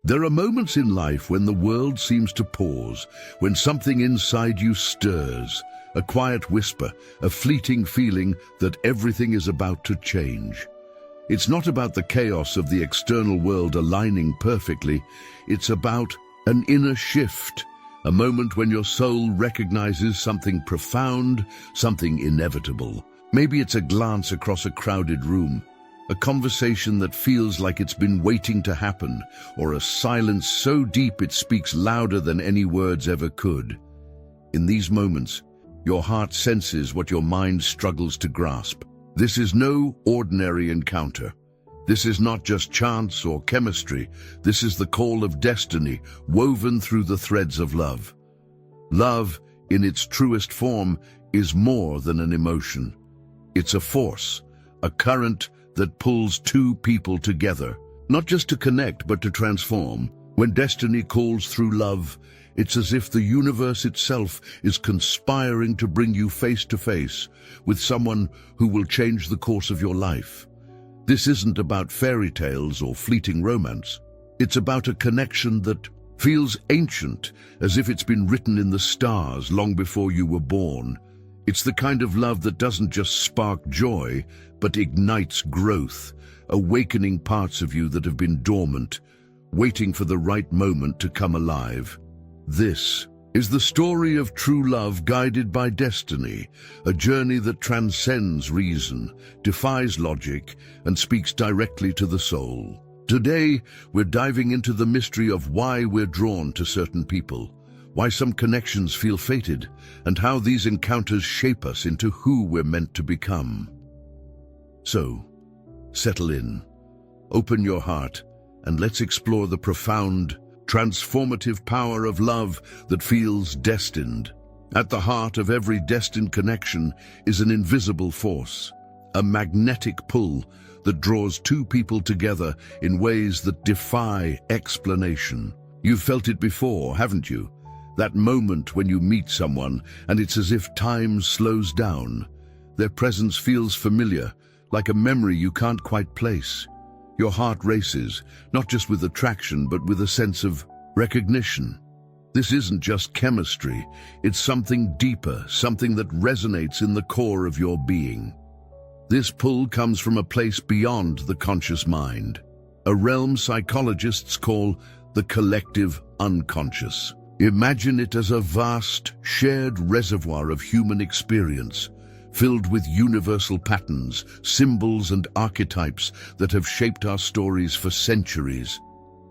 There are moments in life when the world seems to pause, when something inside you stirs, a quiet whisper, a fleeting feeling that everything is about to change. It's not about the chaos of the external world aligning perfectly, it's about an inner shift, a moment when your soul recognizes something profound, something inevitable. Maybe it's a glance across a crowded room, a conversation that feels like it's been waiting to happen, or a silence so deep it speaks louder than any words ever could. In these moments, your heart senses what your mind struggles to grasp. This is no ordinary encounter. This is not just chance or chemistry. This is the call of destiny, woven through the threads of love. Love, in its truest form, is more than an emotion. It's a force, a current that pulls two people together, not just to connect, but to transform. When destiny calls through love, it's as if the universe itself is conspiring to bring you face to face with someone who will change the course of your life. This isn't about fairy tales or fleeting romance. It's about a connection that feels ancient, as if it's been written in the stars long before you were born. It's the kind of love that doesn't just spark joy, but ignites growth, awakening parts of you that have been dormant, waiting for the right moment to come alive. This is the story of true love guided by destiny, a journey that transcends reason, defies logic, and speaks directly to the soul. Today, we're diving into the mystery of why we're drawn to certain people, why some connections feel fated, and how these encounters shape us into who we're meant to become. So, settle in, open your heart, and let's explore the profound, transformative power of love that feels destined. At the heart of every destined connection is an invisible force, a magnetic pull that draws two people together in ways that defy explanation. You've felt it before, haven't you? That moment when you meet someone and it's as if time slows down. Their presence feels familiar, like a memory you can't quite place. Your heart races, not just with attraction, but with a sense of recognition. This isn't just chemistry, it's something deeper, something that resonates in the core of your being. This pull comes from a place beyond the conscious mind, a realm psychologists call the collective unconscious. Imagine it as a vast, shared reservoir of human experience, filled with universal patterns, symbols and archetypes that have shaped our stories for centuries.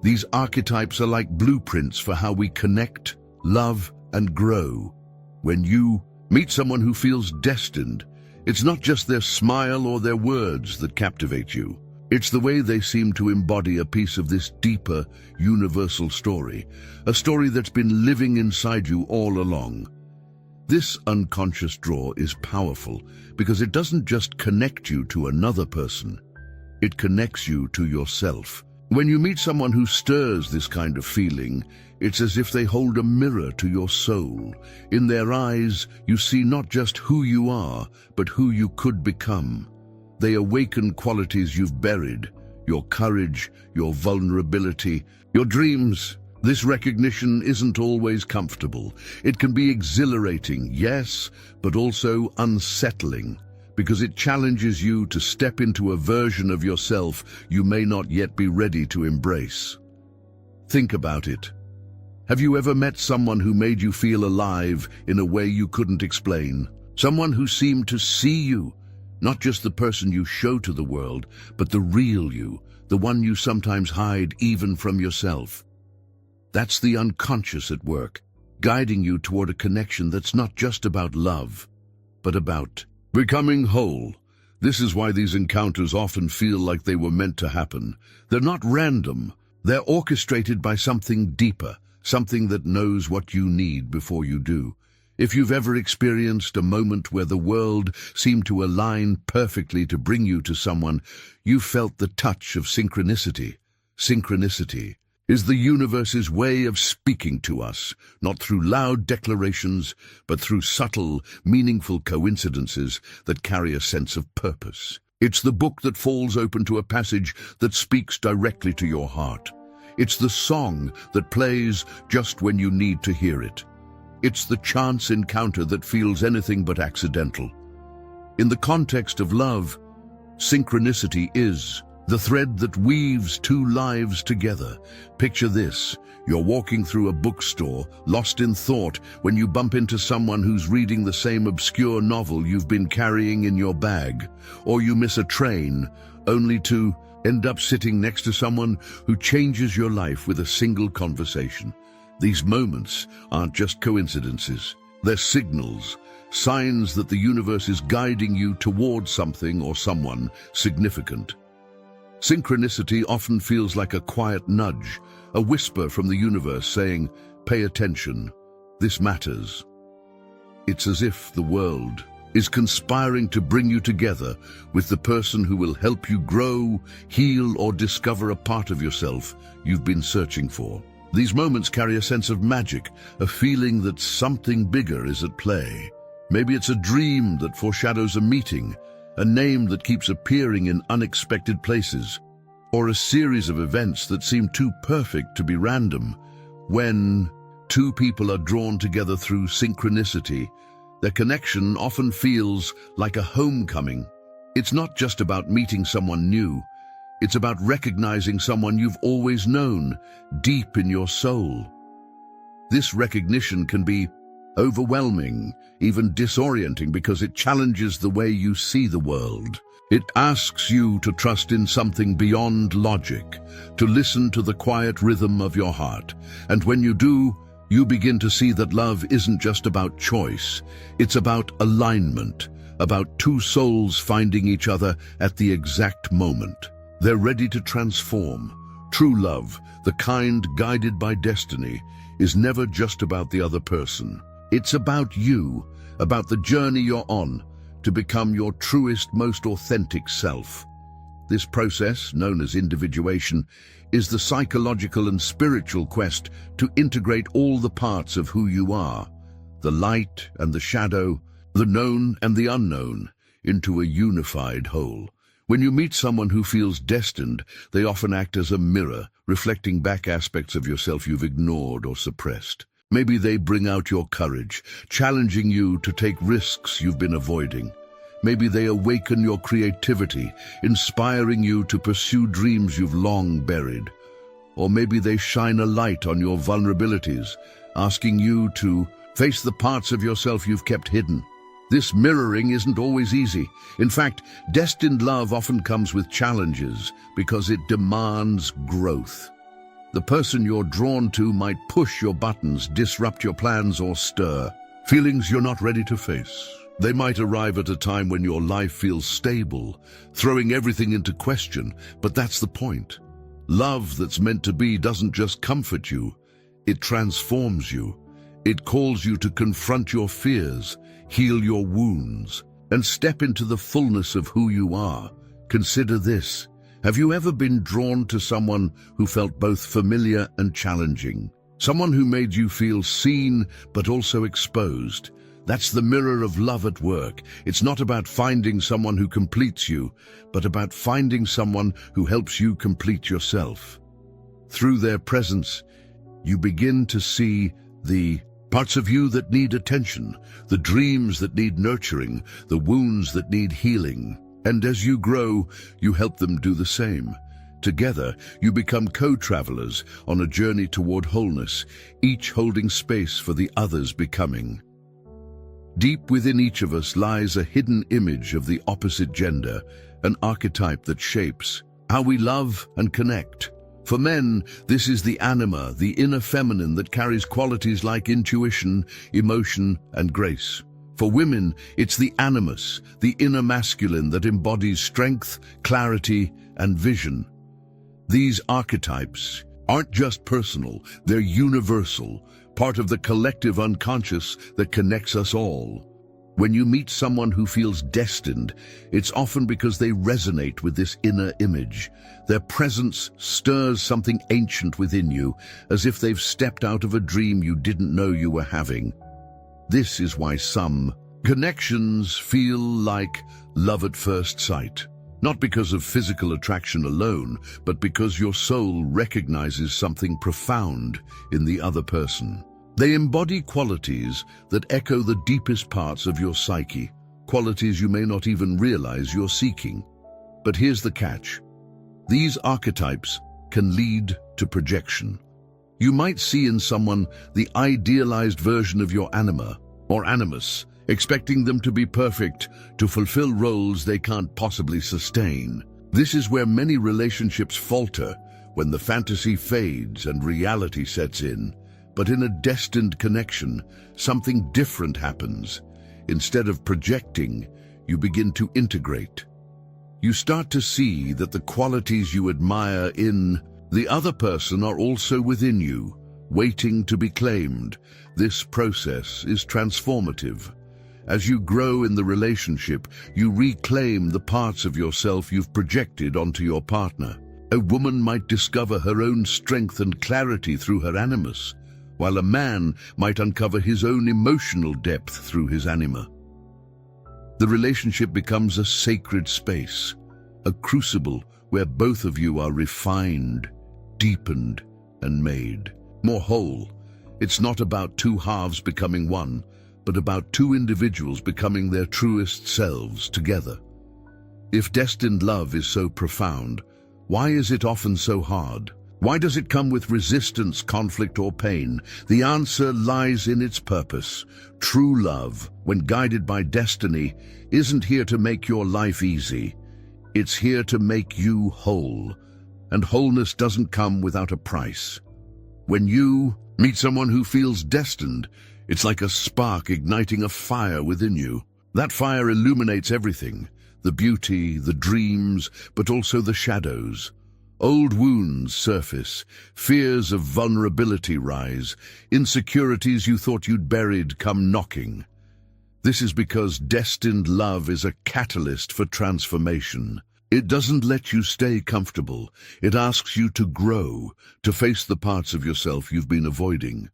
These archetypes are like blueprints for how we connect, love, and grow. When you meet someone who feels destined, it's not just their smile or their words that captivate you. It's the way they seem to embody a piece of this deeper, universal story, a story that's been living inside you all along. This unconscious draw is powerful because it doesn't just connect you to another person, it connects you to yourself. When you meet someone who stirs this kind of feeling, it's as if they hold a mirror to your soul. In their eyes, you see not just who you are, but who you could become. They awaken qualities you've buried, your courage, your vulnerability, your dreams. This recognition isn't always comfortable. It can be exhilarating, yes, but also unsettling, because it challenges you to step into a version of yourself you may not yet be ready to embrace. Think about it. Have you ever met someone who made you feel alive in a way you couldn't explain? Someone who seemed to see you, not just the person you show to the world, but the real you, the one you sometimes hide even from yourself. That's the unconscious at work, guiding you toward a connection that's not just about love, but about becoming whole. This is why these encounters often feel like they were meant to happen. They're not random. They're orchestrated by something deeper, something that knows what you need before you do. If you've ever experienced a moment where the world seemed to align perfectly to bring you to someone, you felt the touch of synchronicity. Synchronicity is the universe's way of speaking to us, not through loud declarations, but through subtle, meaningful coincidences that carry a sense of purpose. It's the book that falls open to a passage that speaks directly to your heart. It's the song that plays just when you need to hear it. It's the chance encounter that feels anything but accidental. In the context of love, synchronicity is the thread that weaves two lives together. Picture this. You're walking through a bookstore, lost in thought, when you bump into someone who's reading the same obscure novel you've been carrying in your bag. Or you miss a train, only to end up sitting next to someone who changes your life with a single conversation. These moments aren't just coincidences. They're signals, signs that the universe is guiding you towards something or someone significant. Synchronicity often feels like a quiet nudge, a whisper from the universe saying, "Pay attention, this matters." It's as if the world is conspiring to bring you together with the person who will help you grow, heal, or discover a part of yourself you've been searching for. These moments carry a sense of magic, a feeling that something bigger is at play. Maybe it's a dream that foreshadows a meeting, a name that keeps appearing in unexpected places, or a series of events that seem too perfect to be random. When two people are drawn together through synchronicity, their connection often feels like a homecoming. It's not just about meeting someone new. It's about recognizing someone you've always known, deep in your soul. This recognition can be overwhelming, even disorienting, because it challenges the way you see the world. It asks you to trust in something beyond logic, to listen to the quiet rhythm of your heart. And when you do, you begin to see that love isn't just about choice. It's about alignment, about two souls finding each other at the exact moment. They're ready to transform. True love, the kind guided by destiny, is never just about the other person. It's about you, about the journey you're on, to become your truest, most authentic self. This process, known as individuation, is the psychological and spiritual quest to integrate all the parts of who you are, the light and the shadow, the known and the unknown, into a unified whole. When you meet someone who feels destined, they often act as a mirror, reflecting back aspects of yourself you've ignored or suppressed. Maybe they bring out your courage, challenging you to take risks you've been avoiding. Maybe they awaken your creativity, inspiring you to pursue dreams you've long buried. Or maybe they shine a light on your vulnerabilities, asking you to face the parts of yourself you've kept hidden. This mirroring isn't always easy. In fact, destined love often comes with challenges because it demands growth. The person you're drawn to might push your buttons, disrupt your plans, or stir feelings you're not ready to face. They might arrive at a time when your life feels stable, throwing everything into question, but that's the point. Love that's meant to be doesn't just comfort you, it transforms you. It calls you to confront your fears, heal your wounds, and step into the fullness of who you are. Consider this. Have you ever been drawn to someone who felt both familiar and challenging? Someone who made you feel seen but also exposed? That's the mirror of love at work. It's not about finding someone who completes you, but about finding someone who helps you complete yourself. Through their presence, you begin to see the parts of you that need attention, the dreams that need nurturing, the wounds that need healing. And as you grow, you help them do the same. Together, you become co-travelers on a journey toward wholeness, each holding space for the other's becoming. Deep within each of us lies a hidden image of the opposite gender, an archetype that shapes how we love and connect. For men, this is the anima, the inner feminine that carries qualities like intuition, emotion, and grace. For women, it's the animus, the inner masculine that embodies strength, clarity, and vision. These archetypes aren't just personal, they're universal, part of the collective unconscious that connects us all. When you meet someone who feels destined, it's often because they resonate with this inner image. Their presence stirs something ancient within you, as if they've stepped out of a dream you didn't know you were having. This is why some connections feel like love at first sight. Not because of physical attraction alone, but because your soul recognizes something profound in the other person. They embody qualities that echo the deepest parts of your psyche, qualities you may not even realize you're seeking. But here's the catch. These archetypes can lead to projection. You might see in someone the idealized version of your anima or animus, expecting them to be perfect, to fulfill roles they can't possibly sustain. This is where many relationships falter, when the fantasy fades and reality sets in. But in a destined connection, something different happens. Instead of projecting, you begin to integrate. You start to see that the qualities you admire in the other person are also within you, waiting to be claimed. This process is transformative. As you grow in the relationship, you reclaim the parts of yourself you've projected onto your partner. A woman might discover her own strength and clarity through her animus, while a man might uncover his own emotional depth through his anima. The relationship becomes a sacred space, a crucible where both of you are refined, deepened, and made more whole. It's not about two halves becoming one, but about two individuals becoming their truest selves together. If destined love is so profound, why is it often so hard? Why does it come with resistance, conflict, or pain? The answer lies in its purpose. True love, when guided by destiny, isn't here to make your life easy. It's here to make you whole. And wholeness doesn't come without a price. When you meet someone who feels destined, it's like a spark igniting a fire within you. That fire illuminates everything, the beauty, the dreams, but also the shadows. Old wounds surface, fears of vulnerability rise, insecurities you thought you'd buried come knocking. This is because destined love is a catalyst for transformation. It doesn't let you stay comfortable. It asks you to grow, to face the parts of yourself you've been avoiding.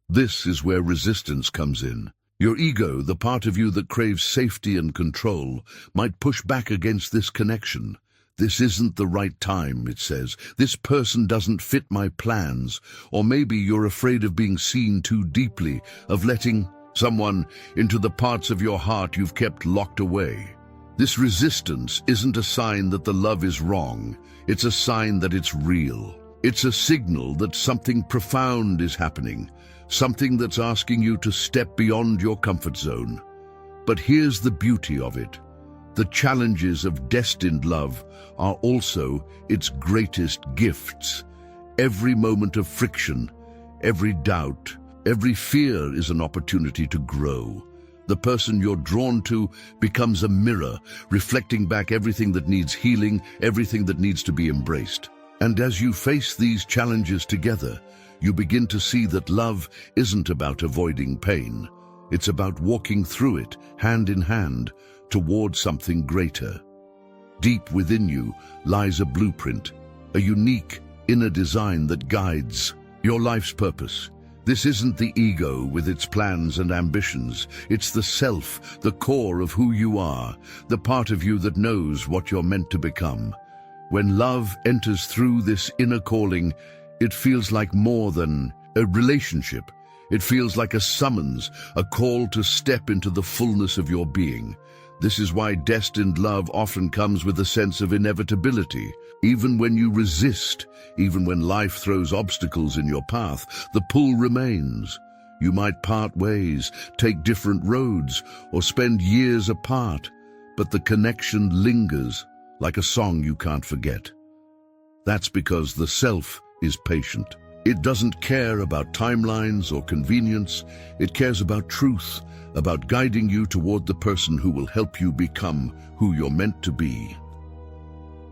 This is where resistance comes in. Your ego, the part of you that craves safety and control, might push back against this connection. This isn't the right time, it says. This person doesn't fit my plans. Or maybe you're afraid of being seen too deeply, of letting someone into the parts of your heart you've kept locked away. This resistance isn't a sign that the love is wrong. It's a sign that it's real. It's a signal that something profound is happening, something that's asking you to step beyond your comfort zone. But here's the beauty of it. The challenges of destined love are also its greatest gifts. Every moment of friction, every doubt, every fear is an opportunity to grow. The person you're drawn to becomes a mirror, reflecting back everything that needs healing, everything that needs to be embraced. And as you face these challenges together, you begin to see that love isn't about avoiding pain. It's about walking through it, hand in hand, toward something greater. Deep within you lies a blueprint, a unique inner design that guides your life's purpose. This isn't the ego with its plans and ambitions. It's the self, the core of who you are, the part of you that knows what you're meant to become. When love enters through this inner calling, it feels like more than a relationship. It feels like a summons, a call to step into the fullness of your being. This is why destined love often comes with a sense of inevitability. Even when you resist, even when life throws obstacles in your path, the pull remains. You might part ways, take different roads, or spend years apart, but the connection lingers like a song you can't forget. That's because the self is patient. It doesn't care about timelines or convenience. It cares about truth, about guiding you toward the person who will help you become who you're meant to be.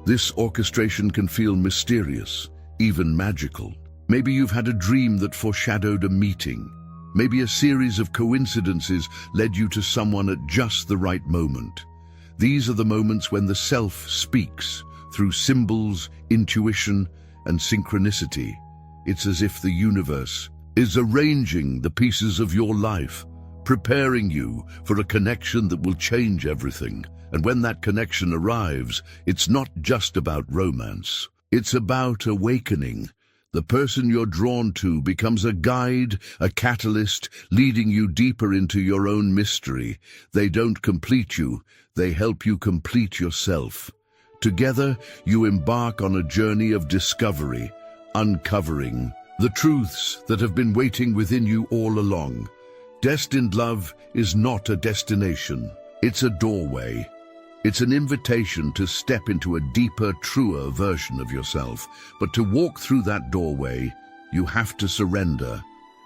This orchestration can feel mysterious, even magical. Maybe you've had a dream that foreshadowed a meeting. Maybe a series of coincidences led you to someone at just the right moment. These are the moments when the self speaks through symbols, intuition, and synchronicity. It's as if the universe is arranging the pieces of your life preparing you for a connection that will change everything. And when that connection arrives, it's not just about romance. It's about awakening. The person you're drawn to becomes a guide, a catalyst, leading you deeper into your own mystery. They don't complete you, they help you complete yourself. Together, you embark on a journey of discovery, uncovering the truths that have been waiting within you all along. Destined love is not a destination, it's a doorway. It's an invitation to step into a deeper, truer version of yourself. But to walk through that doorway, you have to surrender,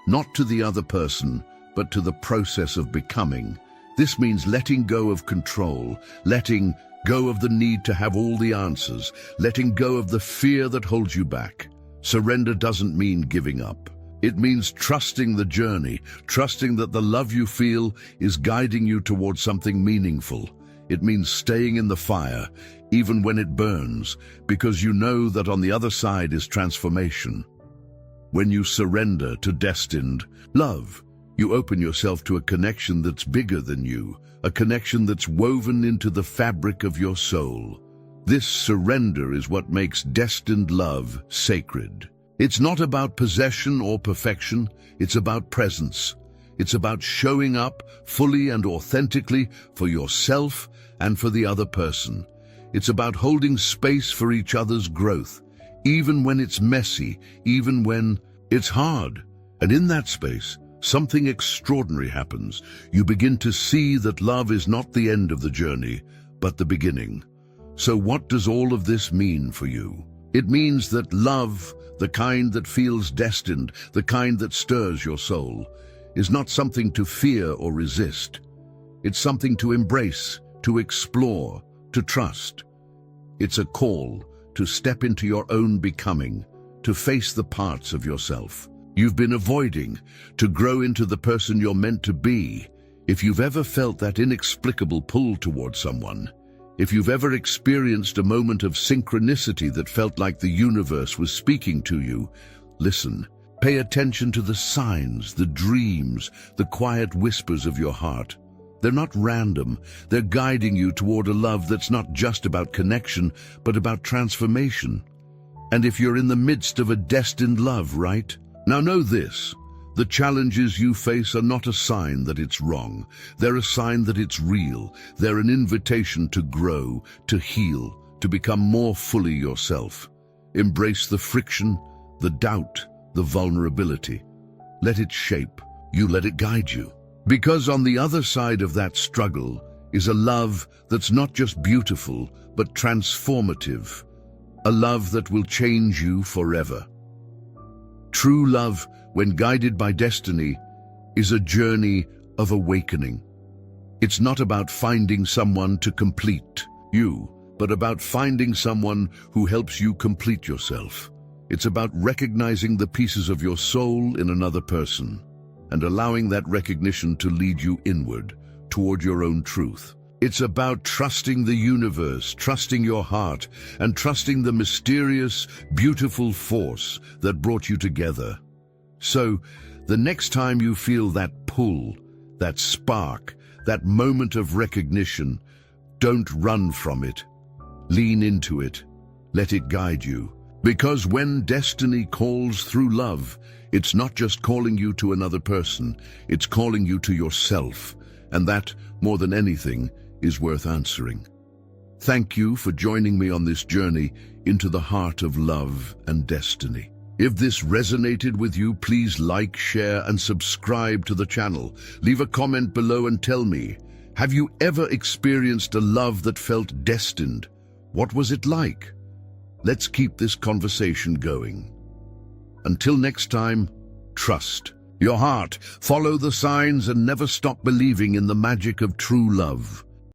not to the other person, but to the process of becoming. This means letting go of control, letting go of the need to have all the answers, letting go of the fear that holds you back. Surrender doesn't mean giving up. It means trusting the journey, trusting that the love you feel is guiding you towards something meaningful. It means staying in the fire, even when it burns, because you know that on the other side is transformation. When you surrender to destined love, you open yourself to a connection that's bigger than you, a connection that's woven into the fabric of your soul. This surrender is what makes destined love sacred. It's not about possession or perfection, it's about presence. It's about showing up fully and authentically for yourself and for the other person. It's about holding space for each other's growth, even when it's messy, even when it's hard. And in that space, something extraordinary happens. You begin to see that love is not the end of the journey, but the beginning. So what does all of this mean for you? It means that love, the kind that feels destined, the kind that stirs your soul, is not something to fear or resist. It's something to embrace, to explore, to trust. It's a call to step into your own becoming, to face the parts of yourself you've been avoiding, to grow into the person you're meant to be. If you've ever felt that inexplicable pull toward someone, if you've ever experienced a moment of synchronicity that felt like the universe was speaking to you, listen. Pay attention to the signs, the dreams, the quiet whispers of your heart. They're not random. They're guiding you toward a love that's not just about connection, but about transformation. And if you're in the midst of a destined love, right? Now know this. The challenges you face are not a sign that it's wrong. They're a sign that it's real. They're an invitation to grow, to heal, to become more fully yourself. Embrace the friction, the doubt, the vulnerability. Let it shape you, let it guide you. Because on the other side of that struggle is a love that's not just beautiful, but transformative. A love that will change you forever. True love, when guided by destiny, is a journey of awakening. It's not about finding someone to complete you, but about finding someone who helps you complete yourself. It's about recognizing the pieces of your soul in another person and allowing that recognition to lead you inward toward your own truth. It's about trusting the universe, trusting your heart, and trusting the mysterious, beautiful force that brought you together. So, the next time you feel that pull, that spark, that moment of recognition, don't run from it. Lean into it. Let it guide you. Because when destiny calls through love, it's not just calling you to another person, it's calling you to yourself. And that, more than anything, is worth answering. Thank you for joining me on this journey into the heart of love and destiny. If this resonated with you, please like, share, and subscribe to the channel. Leave a comment below and tell me, have you ever experienced a love that felt destined? What was it like? Let's keep this conversation going. Until next time, trust your heart, follow the signs, and never stop believing in the magic of true love.